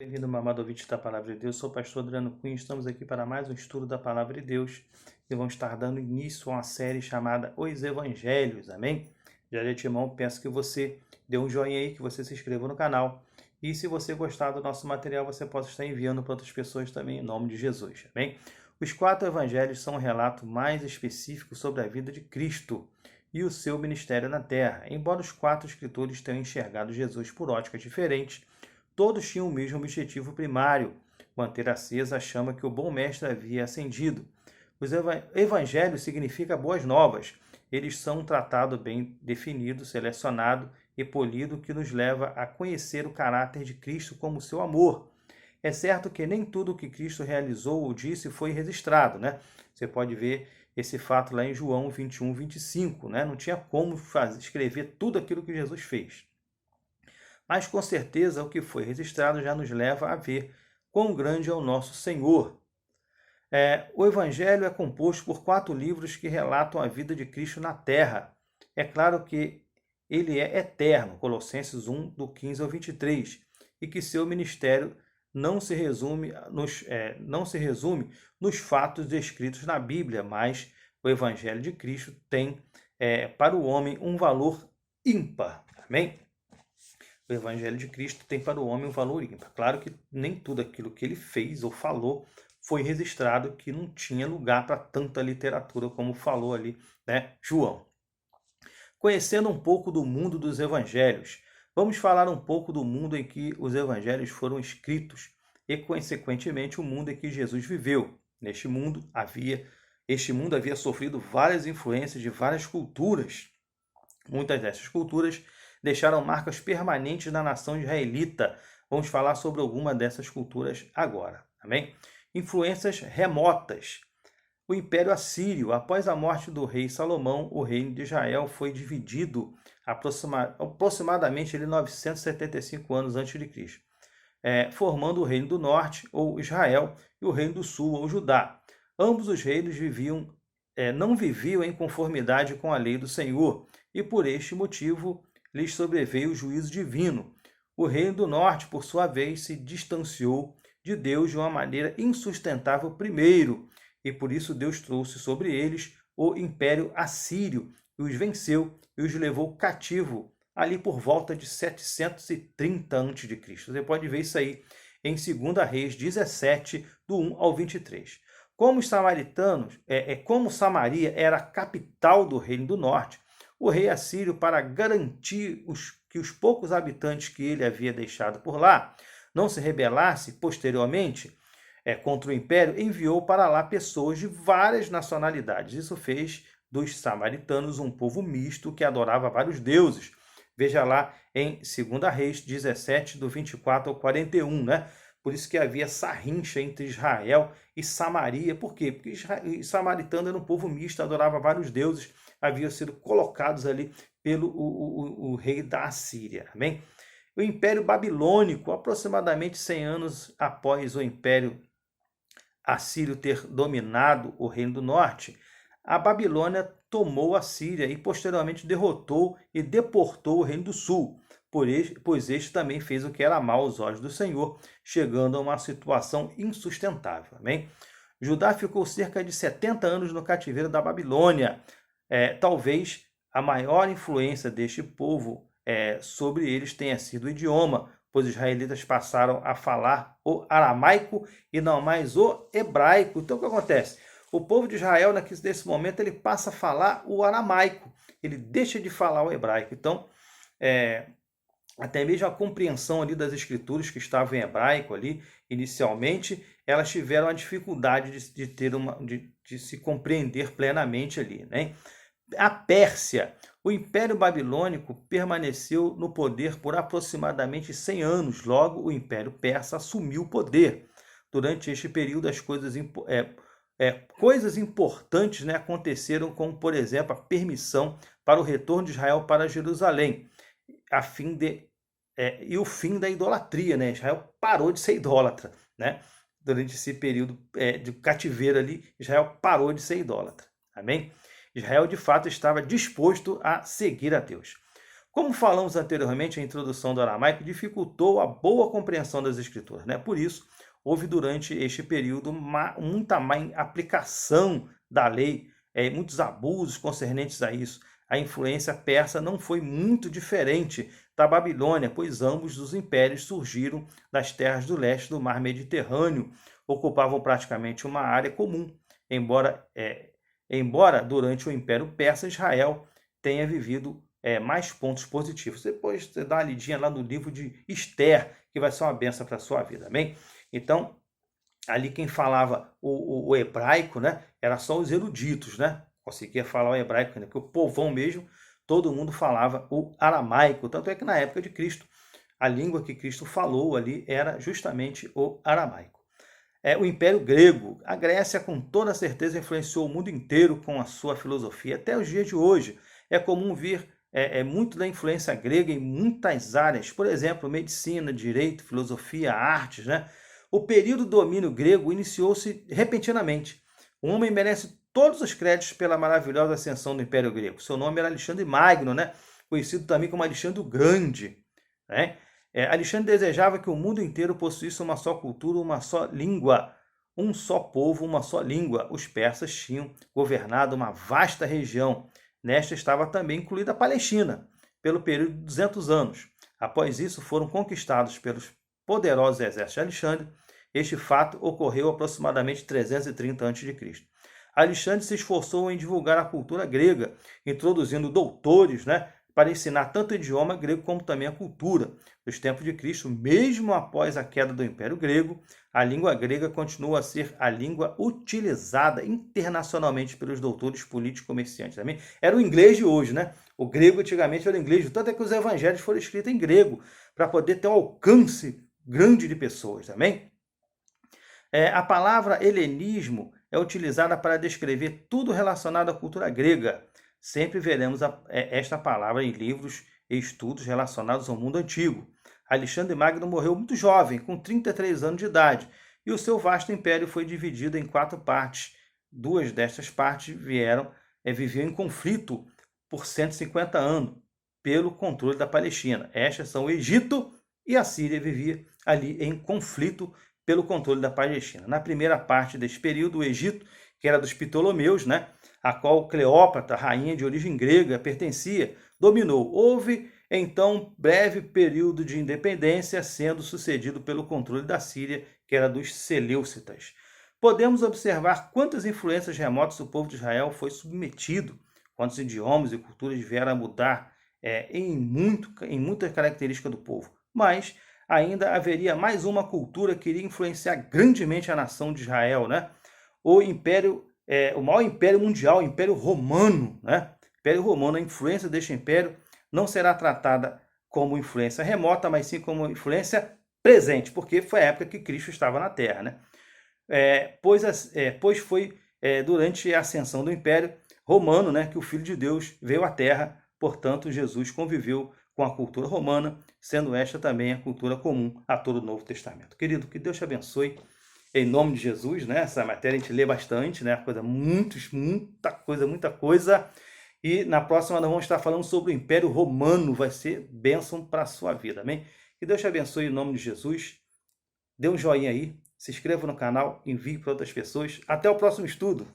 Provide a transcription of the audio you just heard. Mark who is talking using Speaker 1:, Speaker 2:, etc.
Speaker 1: Bem-vindo, meu amado ouvinte da Palavra de Deus. Sou o pastor Adriano Cunha. Estamos aqui para mais um estudo da Palavra de Deus e vamos estar dando início a uma série chamada Os Evangelhos. Amém? Já de antemão, peço que você dê um joinha aí, que você se inscreva no canal. E se você gostar do nosso material, você possa estar enviando para outras pessoas também, em nome de Jesus. Amém? Os 4 evangelhos são um relato mais específico sobre a vida de Cristo e o seu ministério na Terra. Embora os 4 escritores tenham enxergado Jesus por óticas diferentes, todos tinham o mesmo objetivo primário: manter acesa a chama que o bom mestre havia acendido. Os evangelhos significa boas novas. Eles são um tratado bem definido, selecionado e polido que nos leva a conhecer o caráter de Cristo como seu amor. É certo que nem tudo o que Cristo realizou ou disse foi registrado, né? Você pode ver esse fato lá em João 21, 25, né? Não tinha como escrever tudo aquilo que Jesus fez. Mas com certeza o que foi registrado já nos leva a ver quão grande é o nosso Senhor. O Evangelho é composto por 4 livros que relatam a vida de Cristo na Terra. É claro que ele é eterno, Colossenses 1, do 15 ao 23, e que seu ministério não se resume nos fatos descritos na Bíblia, mas o Evangelho de Cristo tem para o homem um valor ímpar. Amém? O Evangelho de Cristo tem para o homem um valor ímpar. Claro que nem tudo aquilo que ele fez ou falou foi registrado, que não tinha lugar para tanta literatura como falou ali, né, João. Conhecendo um pouco do mundo dos evangelhos, vamos falar um pouco do mundo em que os evangelhos foram escritos e, consequentemente, o mundo em que Jesus viveu. Este mundo havia sofrido várias influências de várias culturas. Muitas dessas culturas deixaram marcas permanentes na nação israelita. Vamos falar sobre alguma dessas culturas agora. Amém? Influências remotas. O Império Assírio. Após a morte do rei Salomão, o reino de Israel foi dividido aproximadamente 975 anos antes de Cristo, formando o Reino do Norte, ou Israel, e o Reino do Sul, ou Judá. Ambos os reinos não viviam em conformidade com a lei do Senhor, e por este motivo lhes sobreveio o juízo divino. O Reino do Norte, por sua vez, se distanciou de Deus de uma maneira insustentável primeiro, e por isso Deus trouxe sobre eles o Império Assírio, e os venceu e os levou cativo ali por volta de 730 a.C. Você pode ver isso aí em 2 Reis 17, do 1 ao 23. Como os samaritanos, como Samaria era a capital do Reino do Norte, o rei assírio, para garantir que os poucos habitantes que ele havia deixado por lá não se rebelasse posteriormente contra o império, enviou para lá pessoas de várias nacionalidades. Isso fez dos samaritanos um povo misto que adorava vários deuses. Veja lá em 2 Reis 17, do 24 ao 41, né? Por isso que havia essa rincha entre Israel e Samaria. Por quê? Porque os samaritanos eram um povo misto, adorava vários deuses, haviam sido colocados ali pelo o rei da Assíria. Amém? O Império Babilônico, aproximadamente 100 anos após o Império Assírio ter dominado o Reino do Norte, a Babilônia tomou a Síria e posteriormente derrotou e deportou o Reino do Sul, pois este também fez o que era mal aos olhos do Senhor, chegando a uma situação insustentável. Amém? Judá ficou cerca de 70 anos no cativeiro da Babilônia. Talvez a maior influência deste povo sobre eles tenha sido o idioma, pois os israelitas passaram a falar o aramaico e não mais o hebraico. Então o que acontece? O povo de Israel, nesse momento, ele passa a falar o aramaico, ele deixa de falar o hebraico. Então, até mesmo a compreensão ali das escrituras que estavam em hebraico ali, inicialmente, elas tiveram a dificuldade de se compreender plenamente ali, né? A Pérsia, o Império Babilônico permaneceu no poder por aproximadamente 100 anos. Logo, o Império Persa assumiu o poder. Durante este período, as coisas importantes, né, aconteceram, como, por exemplo, a permissão para o retorno de Israel para Jerusalém, e o fim da idolatria, né? Israel parou de ser idólatra, né? Durante esse período de cativeiro ali, Israel parou de ser idólatra. Amém? Israel, de fato, estava disposto a seguir a Deus. Como falamos anteriormente, a introdução do aramaico dificultou a boa compreensão das escrituras, né? Por isso, houve durante este período muita má aplicação da lei, muitos abusos concernentes a isso. A influência persa não foi muito diferente da Babilônia, pois ambos os impérios surgiram das terras do leste do mar Mediterrâneo, ocupavam praticamente uma área comum, embora durante o Império Persa, Israel tenha vivido mais pontos positivos. Depois você dá uma lidinha lá no livro de Esther, que vai ser uma benção para a sua vida, amém? Então, ali quem falava o hebraico, né, era só os eruditos, né? Conseguia falar o hebraico, né? Porque o povão mesmo, todo mundo falava o aramaico. Tanto é que na época de Cristo, a língua que Cristo falou ali era justamente o aramaico. O Império Grego, a Grécia com toda certeza influenciou o mundo inteiro com a sua filosofia. Até os dias de hoje é comum ver muito da influência grega em muitas áreas, por exemplo, medicina, direito, filosofia, artes, né? O período do domínio grego iniciou-se repentinamente. O homem merece todos os créditos pela maravilhosa ascensão do Império Grego. Seu nome era Alexandre Magno, né? Conhecido também como Alexandre o Grande, né? Alexandre desejava que o mundo inteiro possuísse uma só cultura, uma só língua, um só povo, uma só língua. Os persas tinham governado uma vasta região. Nesta estava também incluída a Palestina, pelo período de 200 anos. Após isso, foram conquistados pelos poderosos exércitos de Alexandre. Este fato ocorreu aproximadamente 330 a.C. Alexandre se esforçou em divulgar a cultura grega, introduzindo doutores, né, para ensinar tanto o idioma grego como também a cultura. Nos tempos de Cristo, mesmo após a queda do Império Grego, a língua grega continua a ser a língua utilizada internacionalmente pelos doutores políticos e comerciantes. Também era o inglês de hoje, né? O grego antigamente era o inglês, tanto é que os evangelhos foram escritos em grego, para poder ter um alcance grande de pessoas também. A palavra helenismo é utilizada para descrever tudo relacionado à cultura grega. Sempre veremos esta palavra em livros e estudos relacionados ao mundo antigo. Alexandre Magno morreu muito jovem, com 33 anos de idade, e o seu vasto império foi dividido em 4 partes. 2 destas partes viviam em conflito por 150 anos pelo controle da Palestina. Estas são o Egito e a Síria vivia ali em conflito pelo controle da Palestina. Na primeira parte desse período, o Egito, que era dos Ptolomeus, né, a qual Cleópatra, rainha de origem grega, pertencia, dominou. Houve, então, breve período de independência, sendo sucedido pelo controle da Síria, que era dos Seleucitas. Podemos observar quantas influências remotas o povo de Israel foi submetido, quantos idiomas e culturas vieram a mudar em muitas características do povo. Mas ainda haveria mais uma cultura que iria influenciar grandemente a nação de Israel, né? O maior império mundial, o Império Romano, né? Império Romano, a influência deste império não será tratada como influência remota, mas sim como influência presente, porque foi a época que Cristo estava na Terra, né? Pois foi durante a ascensão do Império Romano, né, que o Filho de Deus veio à Terra, portanto, Jesus conviveu com a cultura romana, sendo esta também a cultura comum a todo o Novo Testamento. Querido, que Deus te abençoe, em nome de Jesus, né? Essa matéria a gente lê bastante, né? Muita coisa. E na próxima nós vamos estar falando sobre o Império Romano, vai ser bênção para a sua vida, amém? Que Deus te abençoe em nome de Jesus. Dê um joinha aí, se inscreva no canal, envie para outras pessoas. Até o próximo estudo.